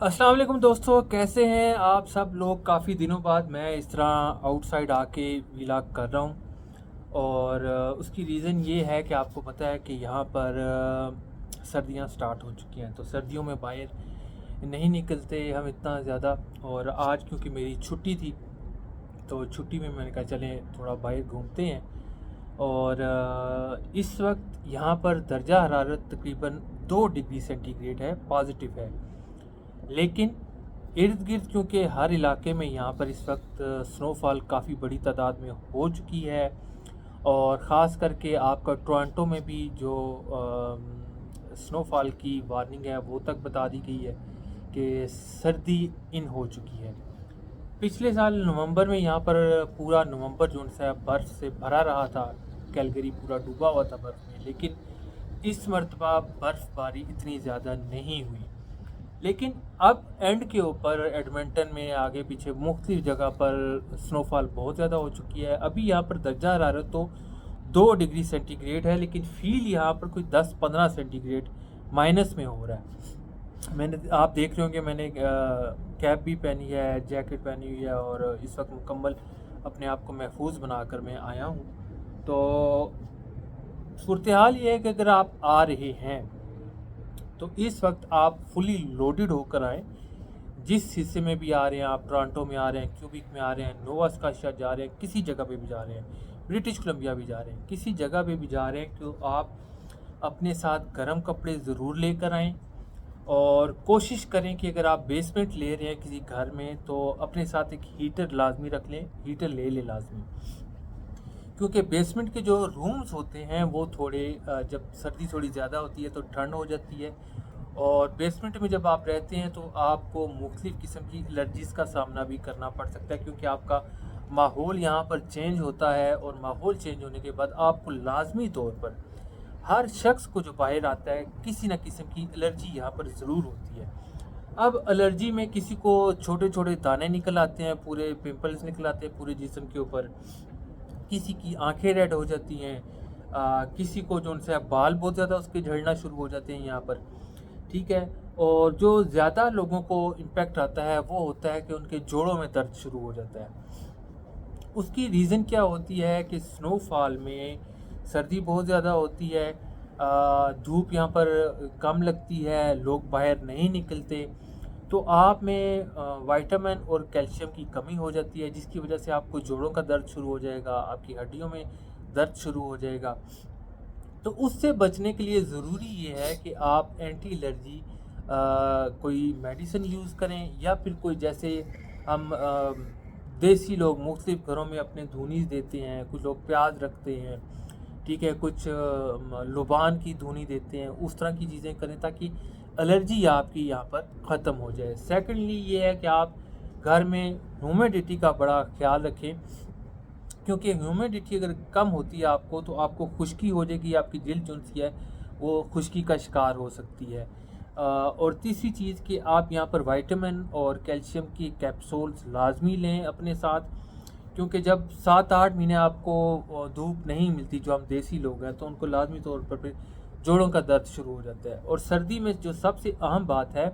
अस्सलाम वालेकुम दोस्तों, कैसे हैं आप सब लोग। काफ़ी दिनों बाद मैं इस तरह आउटसाइड आके व्लॉग कर रहा हूँ और उसकी रीज़न ये है कि आपको पता है कि यहाँ पर सर्दियाँ स्टार्ट हो चुकी हैं, तो सर्दियों में बाहर नहीं निकलते हम इतना ज़्यादा। और आज क्योंकि मेरी छुट्टी थी तो छुट्टी में मैंने कहा चलें थोड़ा बाहर घूमते हैं। और इस वक्त यहाँ पर दर्जा हरारत तकरीबन 2 डिग्री सेंटीग्रेड है, पॉजिटिव है। लेकिन इर्द गिर्द क्योंकि हर इलाके में यहाँ पर इस वक्त स्नोफॉल काफ़ी बड़ी तादाद में हो चुकी है, और ख़ास करके आपका टोरंटो में भी जो स्नोफॉल की वार्निंग है वो तक बता दी गई है कि सर्दी इन हो चुकी है। पिछले साल नवंबर में यहाँ पर पूरा नवंबर जो है बर्फ़ से भरा रहा था, कैलगरी पूरा डूबा हुआ था बर्फ़ में। लेकिन इस मरतबा बर्फ़बारी इतनी ज़्यादा नहीं हुई। लेकिन अब एंड के ऊपर एडमंटन में आगे पीछे मुख्तलिफ जगह पर स्नोफॉल बहुत ज़्यादा हो चुकी है। अभी यहाँ पर दर्जा हरारत तो 2 डिग्री सेंटीग्रेड है, लेकिन फील यहाँ पर कोई 10-15 सेंटीग्रेड माइनस में हो रहा है। आप देख रहे होंगे मैंने कैप भी पहनी है, जैकेट पहनी हुई है, और इस वक्त मुकम्मल अपने आप को महफूज बनाकर मैं आया हूँ। तो सूरत हाल ये है कि अगर आप आ रहे हैं तो इस वक्त आप फुली लोडेड होकर आएँ। जिस हिस्से में भी आ रहे हैं, आप टोरंटो में आ रहे हैं, क्यूबिक में आ रहे हैं, नोवा स्कॉशिया जा रहे हैं, किसी जगह पे भी जा रहे हैं, ब्रिटिश कोलंबिया भी जा रहे हैं, किसी जगह पे भी जा रहे हैं, तो आप अपने साथ गर्म कपड़े ज़रूर लेकर आएँ। और कोशिश करें कि अगर आप बेसमेंट ले रहे हैं किसी घर में तो अपने साथ एक हीटर लाजमी रख लें, हीटर ले लें लाजमी। क्योंकि बेसमेंट के जो रूम्स होते हैं वो थोड़े जब सर्दी थोड़ी ज़्यादा होती है तो ठंड हो जाती है, और बेसमेंट में जब आप रहते हैं तो आपको मुख्तलिफ़ किस्म की एलर्जीज़ का सामना भी करना पड़ सकता है, क्योंकि आपका माहौल यहाँ पर चेंज होता है। और माहौल चेंज होने के बाद आपको लाजमी तौर पर हर शख्स को जो बाहर आता है किसी न किस्म की एलर्जी यहाँ पर ज़रूर होती है। अब एलर्जी में किसी को छोटे छोटे दाने निकल आते हैं, पूरे पिंपल्स निकल आते हैं पूरे जिस्म के ऊपर, किसी की आंखें रेड हो जाती हैं, किसी को जो उनसे बाल बहुत ज़्यादा उसके झड़ना शुरू हो जाते हैं यहाँ पर, ठीक है। और जो ज़्यादा लोगों को इम्पेक्ट आता है वो होता है कि उनके जोड़ों में दर्द शुरू हो जाता है। उसकी रीज़न क्या होती है कि स्नोफॉल में सर्दी बहुत ज़्यादा होती है, धूप यहाँ पर कम लगती है, लोग बाहर नहीं निकलते, तो आप में विटामिन और कैल्शियम की कमी हो जाती है, जिसकी वजह से आपको जोड़ों का दर्द शुरू हो जाएगा, आपकी हड्डियों में दर्द शुरू हो जाएगा। तो उससे बचने के लिए ज़रूरी ये है कि आप एंटी एलर्जी कोई मेडिसिन यूज़ करें, या फिर कोई जैसे हम देसी लोग मुख्तलिफ घरों में अपने धुनीस देते हैं, कुछ लोग प्याज रखते हैं, ठीक है, कुछ लुबान की धुनी देते हैं, उस तरह की चीज़ें करें ताकि एलर्जी आपकी यहाँ पर ख़त्म हो जाए। सेकेंडली ये है कि आप घर में ह्यूमिडिटी का बड़ा ख्याल रखें, क्योंकि ह्यूमिडिटी अगर कम होती है आपको तो आपको खुश्की हो जाएगी, आपकी जिल्द जो सी है वो खुश्की का शिकार हो सकती है। और तीसरी चीज़ कि आप यहाँ पर विटामिन और कैल्शियम की कैप्सूल्स लाजमी लें अपने साथ, क्योंकि जब 7-8 महीने आपको धूप नहीं मिलती, जो हम देसी लोग हैं तो उनको लाजमी तौर पर फिर जोड़ों का दर्द शुरू हो जाता है। और सर्दी में जो सबसे अहम बात है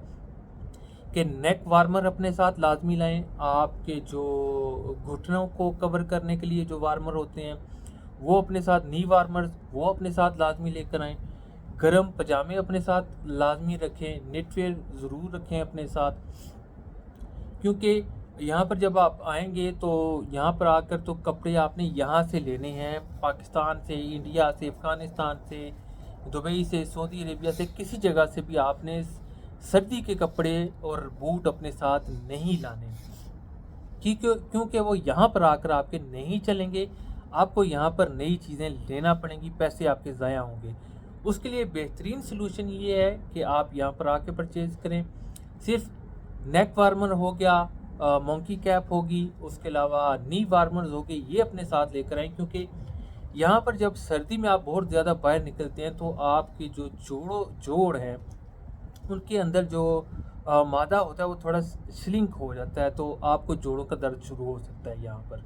कि नेक वार्मर अपने साथ लाजमी लाएं। आपके जो घुटनों को कवर करने के लिए जो वार्मर होते हैं वो अपने साथ, नी वार्मर्स वो अपने साथ लाजमी लेकर आएँ। गर्म पजामे अपने साथ लाजमी रखें, निटवेयर ज़रूर रखें अपने साथ, क्योंकि यहाँ पर जब आप आएंगे तो यहाँ पर आकर तो कपड़े आपने यहाँ से लेने हैं, पाकिस्तान से, इंडिया से, अफ़गानिस्तान से, दुबई से, सऊदी अरेबिया से, किसी जगह से भी आपने सर्दी के कपड़े और बूट अपने साथ नहीं लाने, क्योंकि वो यहाँ पर आकर आपके नहीं चलेंगे। आपको यहाँ पर नई चीज़ें लेना पड़ेंगी, पैसे आपके ज़ाया होंगे। उसके लिए बेहतरीन सलूशन ये है कि आप यहाँ पर आके परचेज़ करें। सिर्फ नेक वार्मर हो गया, मंकी कैप होगी, उसके अलावा नी वार्मर्स हो गए, ये अपने साथ लेकर आएँ, क्योंकि यहाँ पर जब सर्दी में आप बहुत ज़्यादा बाहर निकलते हैं तो आपके जो जोड़ हैं उनके अंदर जो मादा होता है वो थोड़ा श्रिंक हो जाता है, तो आपको जोड़ों का दर्द शुरू हो सकता है यहाँ पर।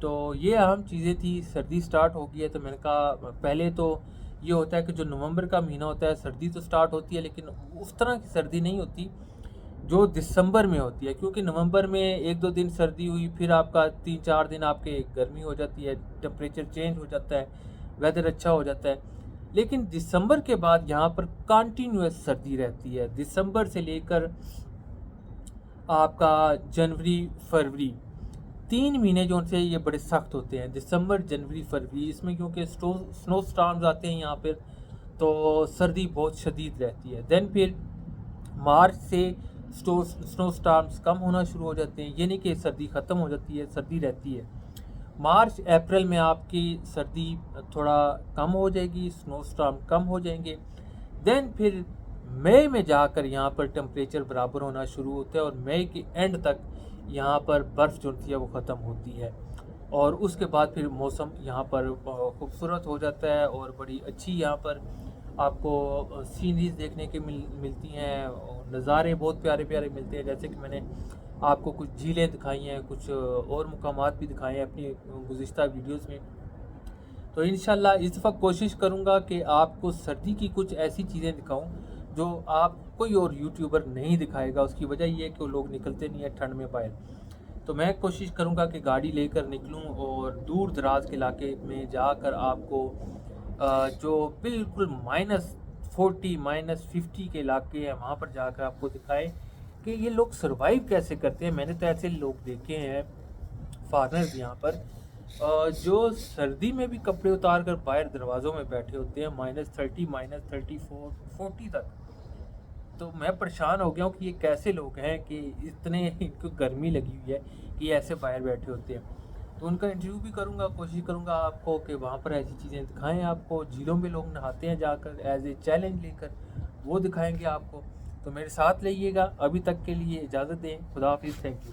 तो ये अहम चीज़ें थी। सर्दी स्टार्ट हो गई है तो मैंने कहा, पहले तो ये होता है कि जो नवंबर का महीना होता है सर्दी तो स्टार्ट होती है, लेकिन उस तरह की सर्दी नहीं होती جو دسمبر میں ہوتی ہے، کیونکہ نومبر میں 1-2 دن سردی ہوئی، پھر آپ کا 3-4 دن آپ کے گرمی ہو جاتی ہے، ٹمپریچر چینج ہو جاتا ہے، ویدر اچھا ہو جاتا ہے. لیکن دسمبر کے بعد یہاں پر کنٹینیوس سردی رہتی ہے. دسمبر سے لے کر آپ کا جنوری فروری 3 مہینے جو ان سے یہ بڑے سخت ہوتے ہیں. دسمبر جنوری فروری اس میں کیونکہ سنو سٹارمز آتے ہیں یہاں پہ، تو سردی بہت شدید رہتی ہے. دین پھر مارچ سے سنو سٹارمز کم ہونا شروع ہو جاتے ہیں، یعنی کہ سردی ختم ہو جاتی ہے، سردی رہتی ہے. مارچ اپریل میں آپ کی سردی تھوڑا کم ہو جائے گی، سنو سٹارم کم ہو جائیں گے. دین پھر مئی میں جا کر یہاں پر ٹمپریچر برابر ہونا شروع ہوتا ہے، اور مئی کے اینڈ تک یہاں پر برف جو ہوتی ہے وہ ختم ہوتی ہے. اور اس کے بعد پھر موسم یہاں پر خوبصورت ہو جاتا ہے، اور بڑی اچھی یہاں پر آپ کو سینریز دیکھنے کے ملتی ہیں، نظارے بہت پیارے پیارے ملتے ہیں. جیسے کہ میں نے آپ کو کچھ جھیلیں دکھائی ہیں، کچھ اور مقامات بھی دکھائے ہیں اپنی گزشتہ ویڈیوز میں. تو انشاءاللہ اس دفعہ کوشش کروں گا کہ آپ کو سردی کی کچھ ایسی چیزیں دکھاؤں جو آپ کوئی اور یوٹیوبر نہیں دکھائے گا. اس کی وجہ یہ ہے کہ وہ لوگ نکلتے نہیں ہیں ٹھنڈ میں باہر. تو میں کوشش کروں گا کہ گاڑی لے کر نکلوں اور دور دراز کے علاقے میں جا کر آپ کو جو بالکل -40 -50 کے علاقے ہیں وہاں پر جا کر آپ کو دکھائے کہ یہ لوگ سروائیو کیسے کرتے ہیں. میں نے تو ایسے لوگ دیکھے ہیں فارنرز یہاں پر جو سردی میں بھی کپڑے اتار کر باہر دروازوں میں بیٹھے ہوتے ہیں -30 -34 40 تک. تو میں پریشان ہو گیا ہوں کہ یہ کیسے لوگ ہیں کہ اتنے ان کو گرمی لگی ہوئی ہے کہ یہ ایسے باہر بیٹھے ہوتے ہیں. تو ان کا انٹرویو بھی کروں گا، کوشش کروں گا آپ کو کہ وہاں پر ایسی چیزیں دکھائیں. آپ کو جھیلوں میں لوگ نہاتے ہیں جا کر ایز اے چیلنج لے کر، وہ دکھائیں گے آپ کو. تو میرے ساتھ رہیے گا. ابھی تک کے لیے اجازت دیں. خدا حافظ. Thank you.